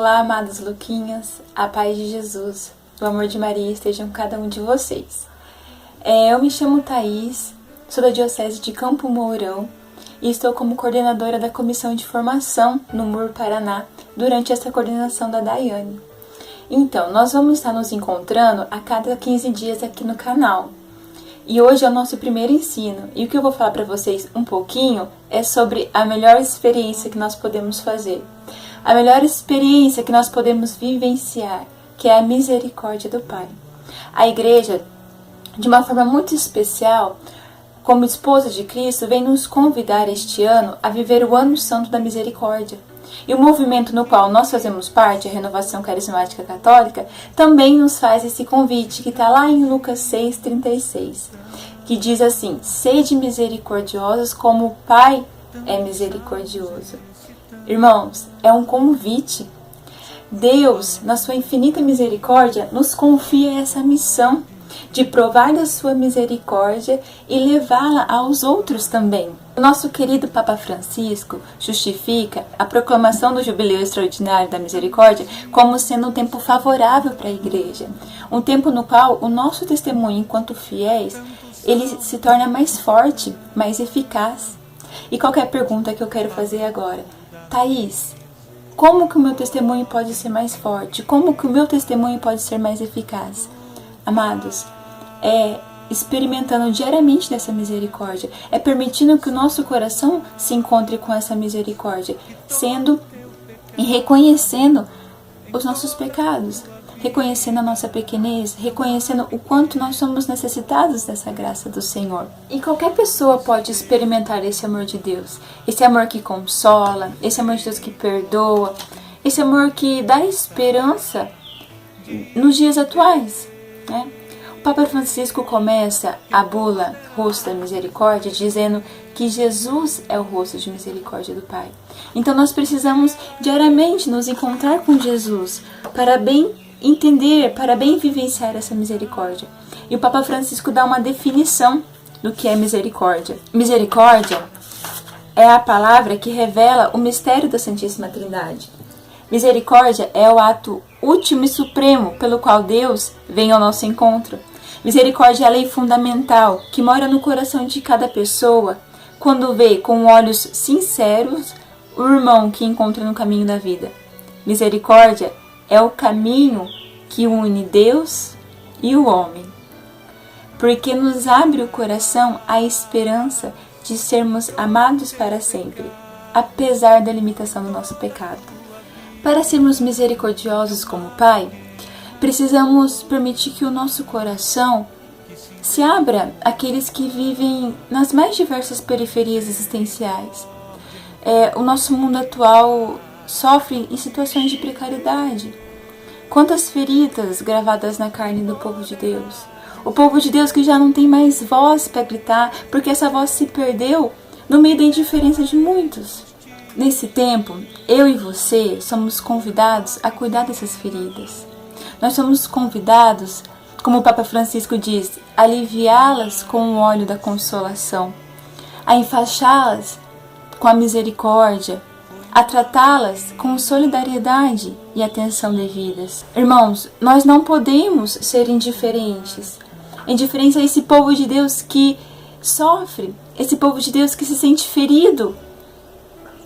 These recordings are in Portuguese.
Olá, amados Luquinhas, a paz de Jesus, o amor de Maria estejam com cada um de vocês. Eu me chamo Thaís, sou da Diocese de Campo Mourão e estou como coordenadora da Comissão de Formação no MUR Paraná durante essa coordenação da Daiane. Então, nós vamos estar nos encontrando a cada 15 dias aqui no canal. E hoje é o nosso primeiro ensino, e o que eu vou falar para vocês um pouquinho é sobre a melhor experiência que nós podemos fazer. A melhor experiência que nós podemos vivenciar, que é a misericórdia do Pai. A Igreja, de uma forma muito especial, como esposa de Cristo, vem nos convidar este ano a viver o Ano Santo da Misericórdia. E o movimento no qual nós fazemos parte, a Renovação Carismática Católica, também nos faz esse convite, que está lá em Lucas 6,36, que diz assim: sede misericordiosos como o Pai é misericordioso. Irmãos, é um convite. Deus, na sua infinita misericórdia, nos confia essa missão de provar da sua misericórdia e levá-la aos outros também. O nosso querido Papa Francisco justifica a proclamação do Jubileu Extraordinário da Misericórdia como sendo um tempo favorável para a Igreja, um tempo no qual o nosso testemunho enquanto fiéis, ele se torna mais forte, mais eficaz. E qual que é a pergunta que eu quero fazer agora? Thaís, como que o meu testemunho pode ser mais forte? Como que o meu testemunho pode ser mais eficaz? Amados, é experimentando diariamente dessa misericórdia, é permitindo que o nosso coração se encontre com essa misericórdia, sendo e reconhecendo os nossos pecados, reconhecendo a nossa pequenez, reconhecendo o quanto nós somos necessitados dessa graça do Senhor. E qualquer pessoa pode experimentar esse amor de Deus, esse amor que consola, esse amor de Deus que perdoa, esse amor que dá esperança nos dias atuais, né? O Papa Francisco começa a bula Rosto da Misericórdia dizendo que Jesus é o rosto de misericórdia do Pai. Então nós precisamos diariamente nos encontrar com Jesus para bem entender, para bem vivenciar essa misericórdia. E o Papa Francisco dá uma definição do que é misericórdia. Misericórdia é a palavra que revela o mistério da Santíssima Trindade. Misericórdia é o ato último e supremo pelo qual Deus vem ao nosso encontro. Misericórdia é a lei fundamental que mora no coração de cada pessoa quando vê com olhos sinceros o irmão que encontra no caminho da vida. Misericórdia é o caminho que une Deus e o homem, porque nos abre o coração à esperança de sermos amados para sempre, apesar da limitação do nosso pecado. Para sermos misericordiosos como Pai, precisamos permitir que o nosso coração se abra àqueles que vivem nas mais diversas periferias existenciais. O nosso mundo atual sofre em situações de precariedade. Quantas feridas gravadas na carne do povo de Deus. O povo de Deus que já não tem mais voz para gritar, porque essa voz se perdeu no meio da indiferença de muitos. Nesse tempo, eu e você somos convidados a cuidar dessas feridas. Nós somos convidados, como o Papa Francisco diz, a aliviá-las com o óleo da consolação, a enfaixá-las com a misericórdia, a tratá-las com solidariedade e atenção devidas. Irmãos, nós não podemos ser indiferentes. Indiferentes a esse povo de Deus que sofre, esse povo de Deus que se sente ferido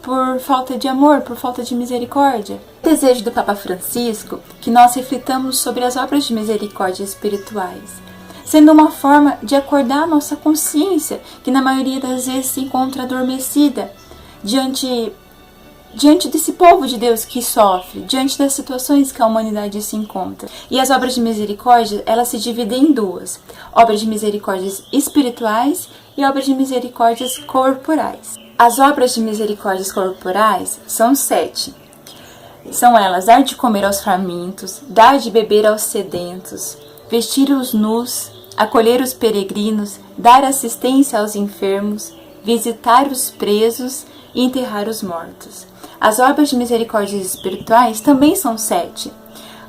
por falta de amor, por falta de misericórdia. O desejo do Papa Francisco que nós reflitamos sobre as obras de misericórdia espirituais, sendo uma forma de acordar a nossa consciência, que na maioria das vezes se encontra adormecida diante desse povo de Deus que sofre, diante das situações que a humanidade se encontra. E as obras de misericórdia, elas se dividem em duas: obras de misericórdias espirituais e obras de misericórdias corporais. As obras de misericórdias corporais são 7. São elas: dar de comer aos famintos, dar de beber aos sedentos, vestir os nus, acolher os peregrinos, dar assistência aos enfermos, visitar os presos e enterrar os mortos. As obras de misericórdias espirituais também são 7.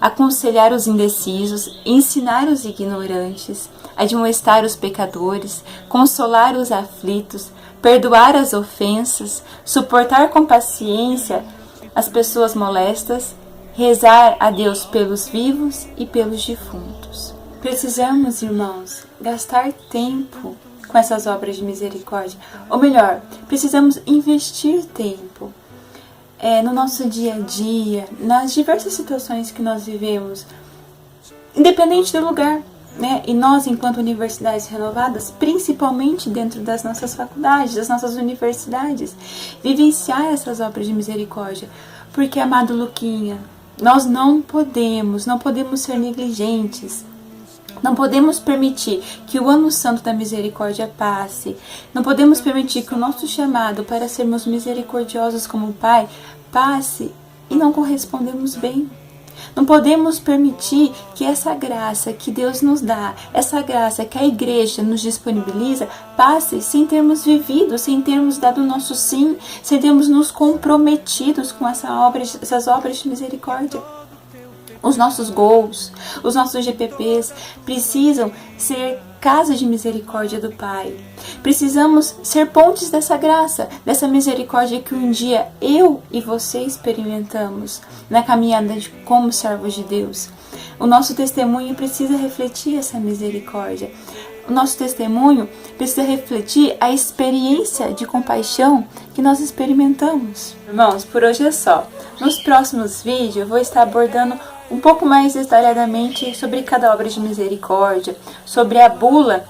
Aconselhar os indecisos, ensinar os ignorantes, admoestar os pecadores, consolar os aflitos, perdoar as ofensas, suportar com paciência as pessoas molestas, rezar a Deus pelos vivos e pelos defuntos. Precisamos, irmãos, gastar tempo com essas obras de misericórdia. Ou melhor, precisamos investir tempo no nosso dia a dia, nas diversas situações que nós vivemos, independente do lugar, né? E nós, enquanto universidades renovadas, principalmente dentro das nossas faculdades, das nossas universidades, vivenciar essas obras de misericórdia. Porque, amado Luquinha, nós não podemos ser negligentes. Não podemos permitir que o ano santo da misericórdia passe. Não podemos permitir que o nosso chamado para sermos misericordiosos como Pai passe e não correspondemos bem. Não podemos permitir que essa graça que Deus nos dá, essa graça que a igreja nos disponibiliza, passe sem termos vivido, sem termos dado o nosso sim, sem termos nos comprometidos com essas obras de misericórdia. Os nossos gols, os nossos GPPs precisam ser casa de misericórdia do Pai. Precisamos ser pontes dessa graça, dessa misericórdia que um dia eu e você experimentamos na caminhada como servos de Deus. O nosso testemunho precisa refletir essa misericórdia. O nosso testemunho precisa refletir a experiência de compaixão que nós experimentamos. Irmãos, por hoje é só. Nos próximos vídeos eu vou estar abordando um pouco mais detalhadamente sobre cada obra de misericórdia, sobre a bula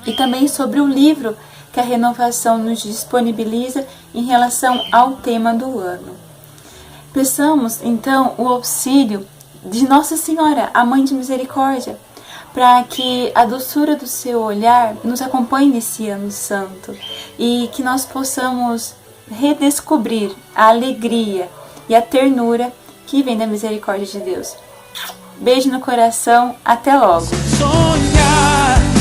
e também sobre o livro que a renovação nos disponibiliza em relação ao tema do ano. Peçamos então o auxílio de Nossa Senhora, a Mãe de Misericórdia, para que a doçura do seu olhar nos acompanhe nesse ano santo e que nós possamos redescobrir a alegria e a ternura que vem da misericórdia de Deus. Beijo no coração, até logo! Sonhar.